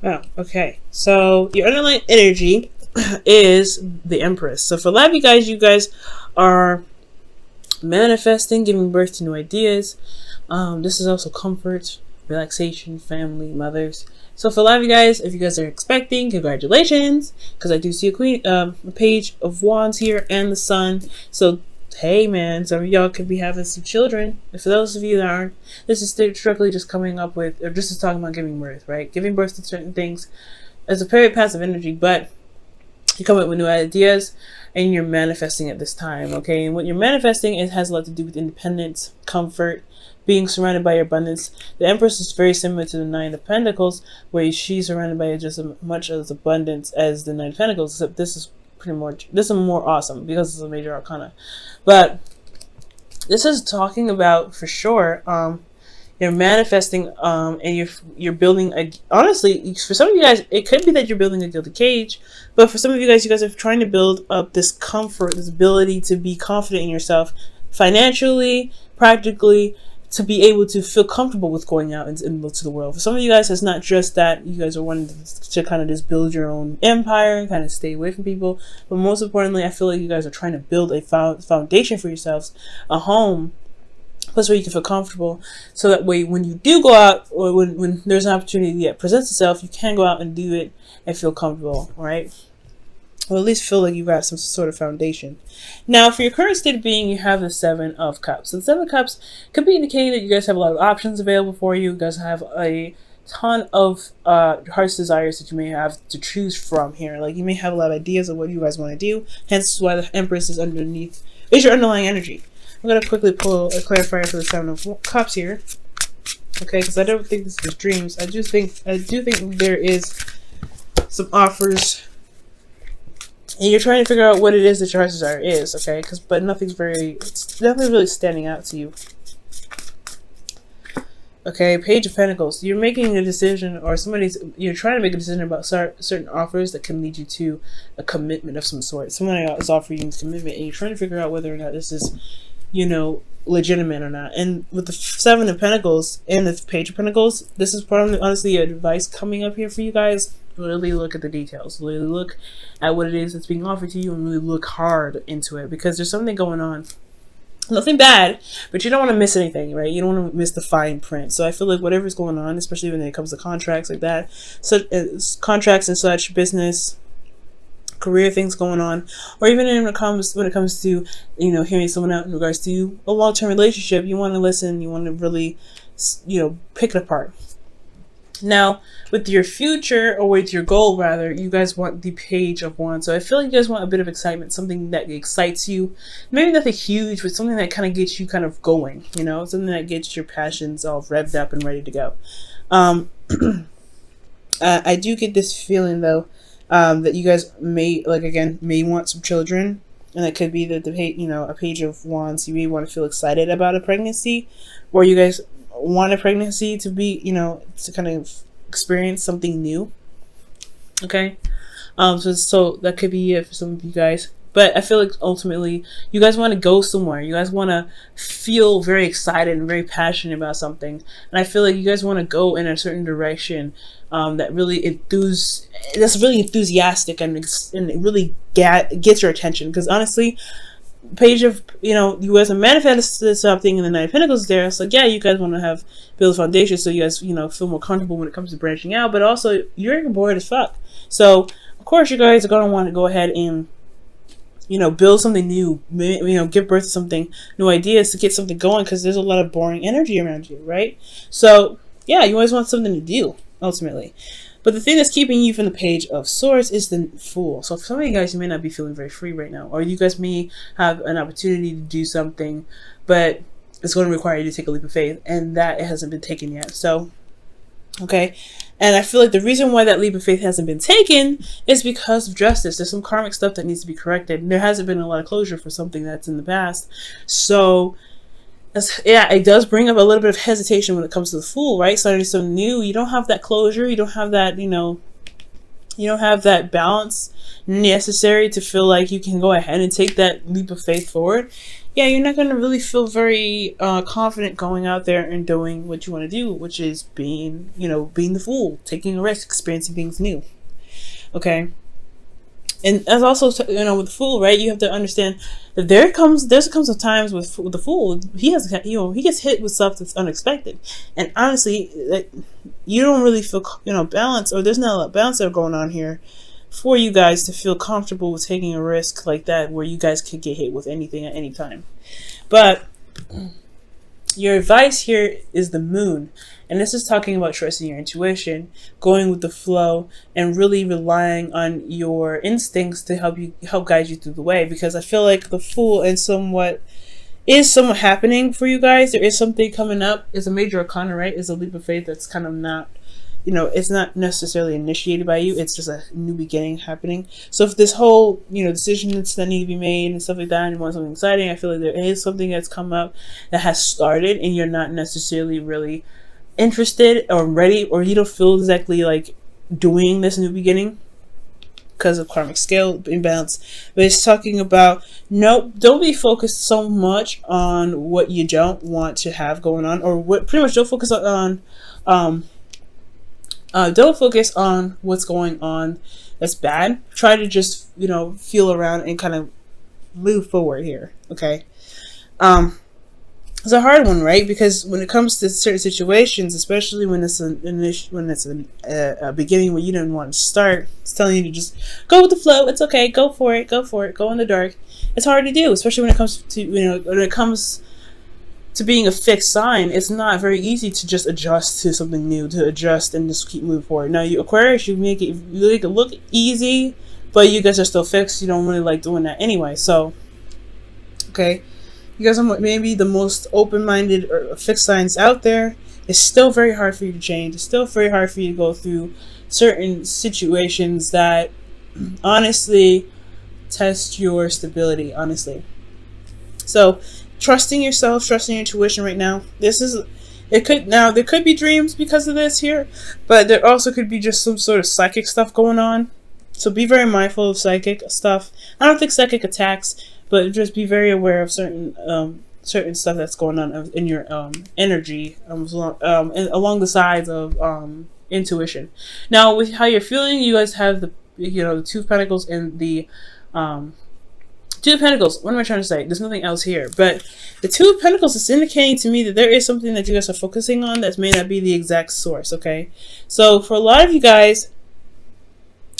Oh, okay. So your underlying energy is the Empress. So for a lot of you guys are manifesting, giving birth to new ideas. This is also comfort, relaxation, family, mothers. So for a lot of you guys, if you guys are expecting, congratulations, because I do see a page of wands here and the sun. So hey man, some of y'all could be having some children. And for those of you that aren't, this is strictly just coming up with, or just talking about giving birth, right? Giving birth to certain things is a very passive energy, but you come up with new ideas and you're manifesting at this time, okay? And what you're manifesting, it has a lot to do with independence, comfort, being surrounded by your abundance. The Empress is very similar to the Nine of Pentacles, where she's surrounded by just as much as abundance as the Nine of Pentacles, except this is more awesome because it's a major arcana. But this is talking about, for sure, you're manifesting, and you're building honestly, for some of you guys, it could be that you're building a gilded cage, but for some of you guys are trying to build up this comfort, this ability to be confident in yourself, financially, practically, to be able to feel comfortable with going out into the world. For some of you guys, it's not just that you guys are wanting to kind of just build your own empire and kind of stay away from people, but most importantly, I feel like you guys are trying to build a foundation for yourselves, a home, place where you can feel comfortable, so that way when you do go out, or when there's an opportunity that presents itself, you can go out and do it and feel comfortable, right? Or at least feel like you got some sort of foundation. Now, for your current state of being, you have the Seven of Cups. So the Seven of Cups could be indicating that you guys have a lot of options available for you. You guys have a ton of heart's desires that you may have to choose from here. Like, you may have a lot of ideas of what you guys want to do. Hence why the Empress is underneath, is your underlying energy. I'm going to quickly pull a clarifier for the Seven of Cups here. Okay, because I don't think this is dreams. I do think there is some offers, and you're trying to figure out what it is that your heart's desire is, okay? But nothing's really standing out to you. Okay, Page of Pentacles. You're making a decision, or you're trying to make a decision about certain offers that can lead you to a commitment of some sort. Someone is offering you a commitment, and you're trying to figure out whether or not this is, legitimate or not. And with the Seven of Pentacles and the Page of Pentacles, this is probably honestly advice coming up here for you guys. Really look at the details. Really look at what it is that's being offered to you, and really look hard into it, because there's something going on. Nothing bad, but you don't want to miss anything, right? You don't want to miss the fine print. So I feel like whatever's going on, especially when it comes to contracts like that, contracts and such, business, career things going on, or even when it comes to hearing someone out in regards to a long-term relationship, you want to listen. You want to really pick it apart. Now, with your future, or with your goal rather, you guys want the Page of Wands. So I feel like you guys want a bit of excitement, something that excites you. Maybe nothing huge, but something that kind of gets you kind of going, something that gets your passions all revved up and ready to go. I do get this feeling though, that you guys may want some children, and it could be that a Page of Wands, you may want to feel excited about a pregnancy, or you guys want a pregnancy to be, to kind of experience something new. Okay, so that could be it for some of you guys. But I feel like ultimately you guys want to go somewhere. You guys want to feel very excited and very passionate about something. And I feel like you guys want to go in a certain direction that's really enthusiastic, and it really gets your attention. Because honestly, Page of, you guys have manifested something, and the Nine of Pentacles there. So yeah, you guys want to build a foundation, so you guys, feel more comfortable when it comes to branching out. But also, you're bored as fuck. So of course, you guys are going to want to go ahead and build something new, give birth to something, new ideas to get something going, because there's a lot of boring energy around you, right? So yeah, you always want something to do, ultimately. But the thing that's keeping you from the Page of Swords is the Fool. So for some of you guys, you may not be feeling very free right now, or you guys may have an opportunity to do something, but it's going to require you to take a leap of faith, and that it hasn't been taken yet. So okay, and I feel like the reason why that leap of faith hasn't been taken is because of justice. There's some karmic stuff that needs to be corrected. There hasn't been a lot of closure for something that's in the past. So yeah, it does bring up a little bit of hesitation when it comes to the Fool, right? Starting something new, you don't have that closure, you don't have that, you don't have that balance necessary to feel like you can go ahead and take that leap of faith forward. yeah, you're not going to really feel very confident going out there and doing what you want to do, which is being, being the fool, taking a risk, experiencing things new. Okay. And as also, with the fool, right? You have to understand that there comes a times with the fool, he gets hit with stuff that's unexpected, and honestly, you don't really feel, balance, or there's not a lot of balance going on here for you guys to feel comfortable with taking a risk like that, where you guys could get hit with anything at any time. But your advice here is the moon. And this is talking about trusting your intuition, going with the flow, and really relying on your instincts to help guide you through the way. Because I feel like the fool is somewhat happening for you guys. There is something coming up. It's a major arcana, right? It's a leap of faith that's kind of not, it's not necessarily initiated by you. It's just a new beginning happening. So if this whole, decisions that need to be made and stuff like that, and you want something exciting, I feel like there is something that's come up that has started, and you're not necessarily really interested or ready, or you don't feel exactly like doing this new beginning because of karmic scale imbalance. But it's talking about, nope, don't be focused so much on what you don't want to have going on, or what pretty much don't focus on what's going on that's bad. Try to just feel around and kind of move forward here. Okay. It's a hard one, right? Because when it comes to certain situations, especially when it's a beginning where you didn't want to start, it's telling you to just go with the flow. It's okay. Go for it. Go in the dark. It's hard to do, especially when it comes to being a fixed sign. It's not very easy to just adjust to something new, to adjust and just keep moving forward. Now, you Aquarius, you make it look easy, but you guys are still fixed. You don't really like doing that anyway. So, okay. You guys are maybe the most open-minded or fixed signs out there. It's still very hard for you to change. It's still very hard for you to go through certain situations that honestly test your stability, honestly. So trusting yourself, trusting your intuition right now. There could be dreams because of this here, but there also could be just some sort of psychic stuff going on. So be very mindful of psychic stuff. I don't think psychic attacks, but just be very aware of certain stuff that's going on in your energy along the sides of intuition. Now, with how you're feeling, you guys have the Two of Pentacles and the Two of Pentacles. What am I trying to say? There's nothing else here, but the Two of Pentacles is indicating to me that there is something that you guys are focusing on that may not be the exact source. Okay, so for a lot of you guys,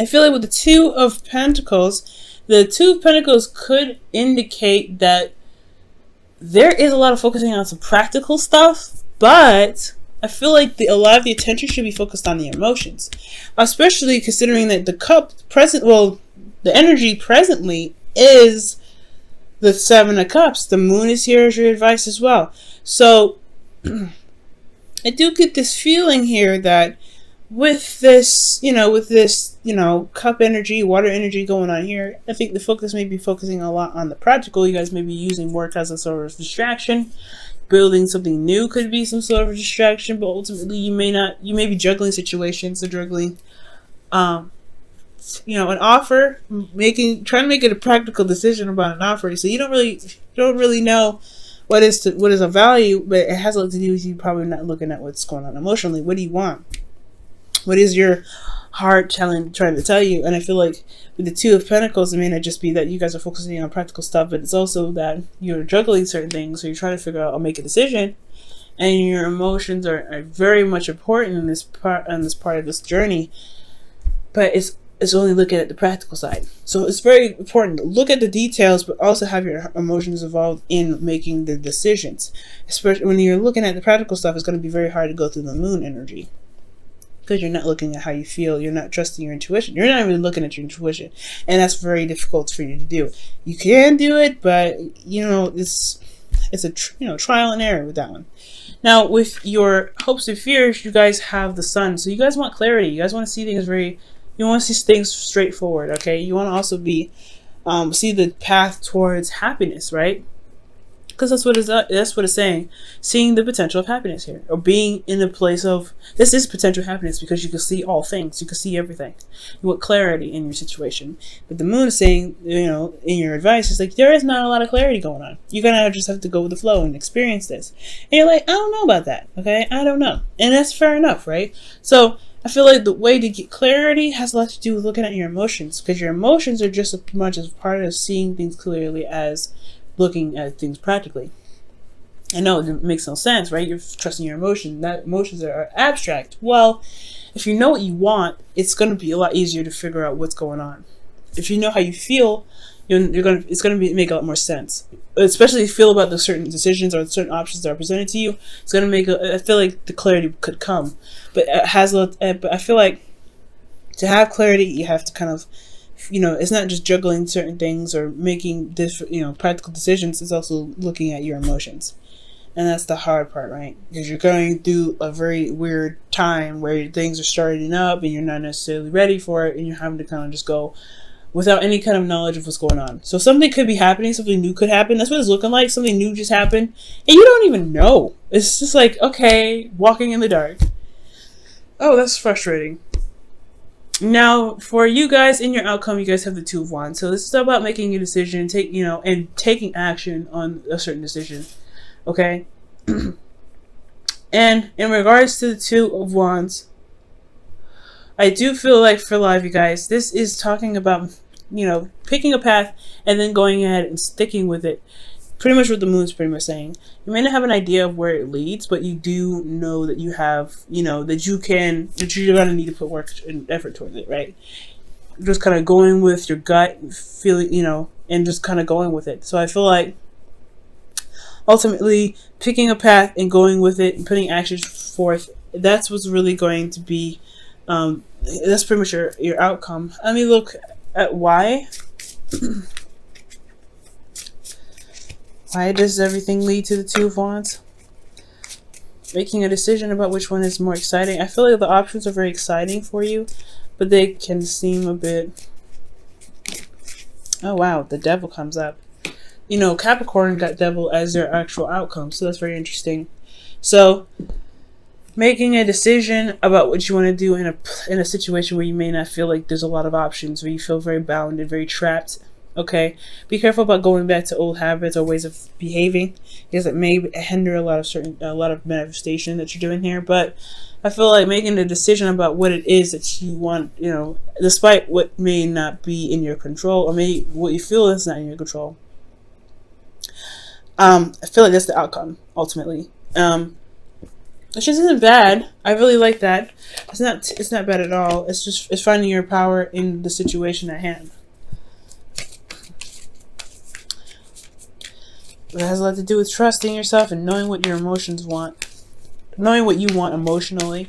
I feel like with the Two of Pentacles, the Two of Pentacles could indicate that there is a lot of focusing on some practical stuff, but I feel like a lot of the attention should be focused on the emotions, especially considering that the energy presently is the Seven of Cups. The moon is here as your advice as well. So I do get this feeling here that with this cup energy, water energy going on here, I think the focus may be focusing a lot on the practical. You guys may be using work as a sort of distraction. Building something new could be some sort of a distraction, but ultimately you may be juggling situations, or juggling an offer, trying to make it a practical decision about an offer. So you don't really know what is a value, but it has a lot to do with you probably not looking at what's going on emotionally. What do you want? What is your heart trying to tell you? And I feel like with the Two of Pentacles, it may not just be that you guys are focusing on practical stuff, but it's also that you're juggling certain things. So you're trying to figure out or make a decision, and your emotions are very much important in this part of this journey. But it's only looking at the practical side. So it's very important to look at the details, but also have your emotions involved in making the decisions. Especially when you're looking at the practical stuff, it's going to be very hard to go through the moon energy, because you're not looking at how you feel. You're not trusting your intuition. You're not even looking at your intuition. And that's very difficult for you to do. You can do it, but, it's a trial and error with that one. Now, with your hopes and fears, you guys have the Sun. So you guys want clarity. You guys want to see things you want to see things straightforward, okay? You want to also see the path towards happiness, right? because that's what it's saying. Seeing the potential of happiness here, or being in a place of, this is potential happiness because you can see all things, you can see everything. You want clarity in your situation, but the moon is saying, you know, in your advice, it's like there is not a lot of clarity going on. You're gonna just have to go with the flow and experience this. And you're like, I don't know about that. Okay, I don't know, and that's fair enough, right? So I feel like the way to get clarity has a lot to do with looking at your emotions, because your emotions are just as much as part of seeing things clearly as looking at things practically. I know it makes no sense, right? You're trusting your emotions. That emotions are abstract. Well, if you know what you want, it's going to be a lot easier to figure out what's going on. If you know how you feel, it's going to make a lot more sense. Especially if you feel about the certain decisions or certain options that are presented to you, it's going to make I feel like the clarity could come. But but I feel like to have clarity, you have to kind of, you know, it's not just juggling certain things or making different, you know, practical decisions. It's also looking at your emotions. And that's the hard part, right? Because you're going through a very weird time where things are starting up and you're not necessarily ready for it, and you're having to kind of just go without any kind of knowledge of what's going on. So something could be happening, something new could happen. That's what it's looking like. Something new just happened, and you don't even know. It's just like, okay, walking in the dark. Oh, that's frustrating. Now, for you guys in your outcome, you guys have the Two of Wands. So this is about making a decision, and taking action on a certain decision. Okay? And in regards to the Two of Wands, I do feel like for a lot of you guys, this is talking about, you know, picking a path and then going ahead and sticking with it. Pretty much what the moon's pretty much saying. You may not have an idea of where it leads, but you do know that you have, you know, that you're going to need to put work and effort towards it, right? Just kind of going with your gut feeling, you know, and just kind of going with it. So I feel like ultimately picking a path and going with it and putting actions forth, that's what's really going to be, that's pretty much your outcome. Let me look at why. Why does everything lead to the Two of Wands? Making a decision about which one is more exciting. I feel like the options are very exciting for you, but they can seem a bit... Oh wow, the Devil comes up. You know, Capricorn got Devil as their actual outcome, so that's very interesting. So, making a decision about what you want to do in a situation where you may not feel like there's a lot of options, where you feel very bound and very trapped. Okay, be careful about going back to old habits or ways of behaving, because it may hinder a lot of manifestation that you're doing here. But I feel like making a decision about what it is that you want, you know, despite what may not be in your control, or what you feel is not in your control. I feel like that's the outcome ultimately, which just isn't bad. I really like that. It's not bad at all. It's finding your power in the situation at hand. It has a lot to do with trusting yourself and knowing what your emotions want. Knowing what you want emotionally,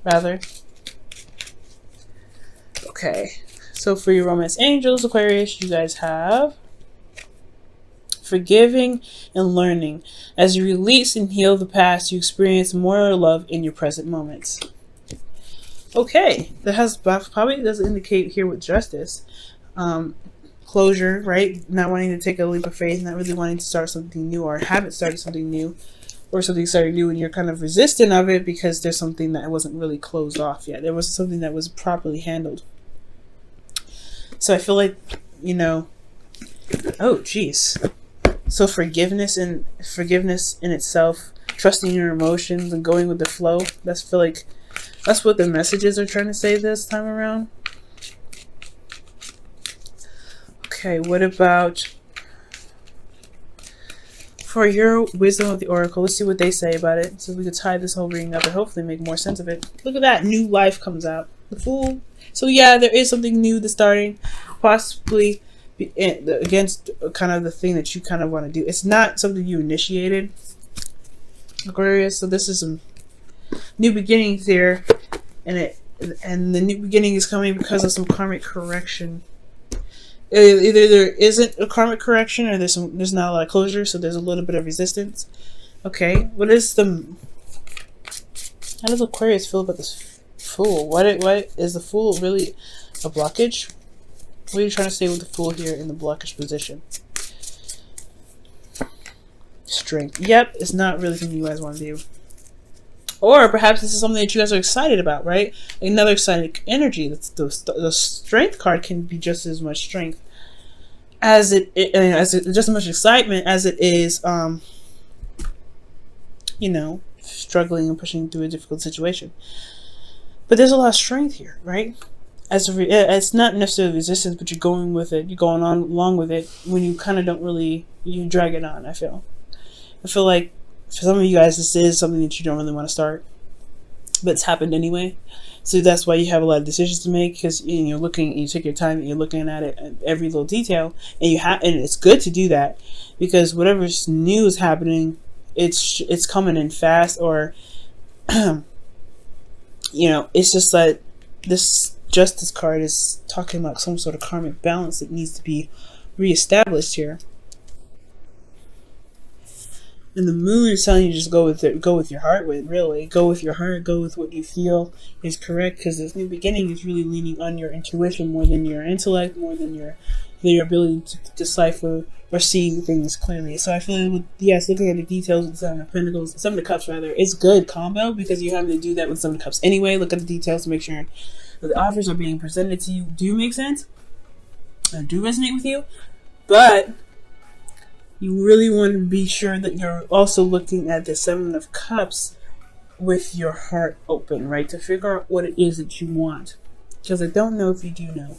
rather. Okay. So for your romance angels, Aquarius, you guys have forgiving and learning. As you release and heal the past, you experience more love in your present moments. Okay. That probably does indicate here with justice. Closure, right? Not wanting to take a leap of faith, not really wanting to start something new, or haven't started something new, or something started new and you're kind of resistant of it because there's something that wasn't really closed off yet. There was something that was properly handled. So I feel like, you know, oh geez. So forgiveness in itself, trusting your emotions and going with the flow, that's feel like that's what the messages are trying to say this time around. Okay, what about for your wisdom of the oracle? Let's see what they say about it, so we could tie this whole reading up and hopefully make more sense of it. Look at that, new life comes out. The Fool. So yeah, there is something new that's starting, possibly against kind of the thing that you kind of want to do. It's not something you initiated, Aquarius. So this is some new beginnings here, and the new beginning is coming because of some karmic correction. Either there isn't a karmic correction, or there's not a lot of closure, so there's a little bit of resistance. Okay, how does Aquarius feel about this Fool? What is the Fool really a blockage? What are you trying to say with the Fool here in the blockage position? Strength. Yep, it's not really something you guys want to do. Or perhaps this is something that you guys are excited about, right? Another exciting energy. The strength card can be just as much strength as just as much excitement as it is, struggling and pushing through a difficult situation. But there's a lot of strength here, right? It's not necessarily resistance, but you're going with it. You're going on along with it when you kind of don't really, you drag it on. I feel like for some of you guys, this is something that you don't really want to start, but it's happened anyway. So that's why you have a lot of decisions to make, because you're looking, you take your time, and you're looking at it, every little detail, and and it's good to do that, because whatever's new is happening, it's coming in fast, or it's just like this Justice card is talking about some sort of karmic balance that needs to be reestablished here. And the moon is telling you just go with it, go with your heart really. Go with your heart, go with what you feel is correct, because this new beginning is really leaning on your intuition more than your intellect, more than your ability to decipher or see things clearly. So I feel like, looking at the details with the Seven of Pentacles, Seven of Cups rather, it's good combo, because you're having to do that with Seven of Cups anyway. Look at the details to make sure that the offers are being presented to you do make sense and do resonate with you. But you really want to be sure that you're also looking at the Seven of Cups with your heart open, right? To figure out what it is that you want. Because I don't know if you do know.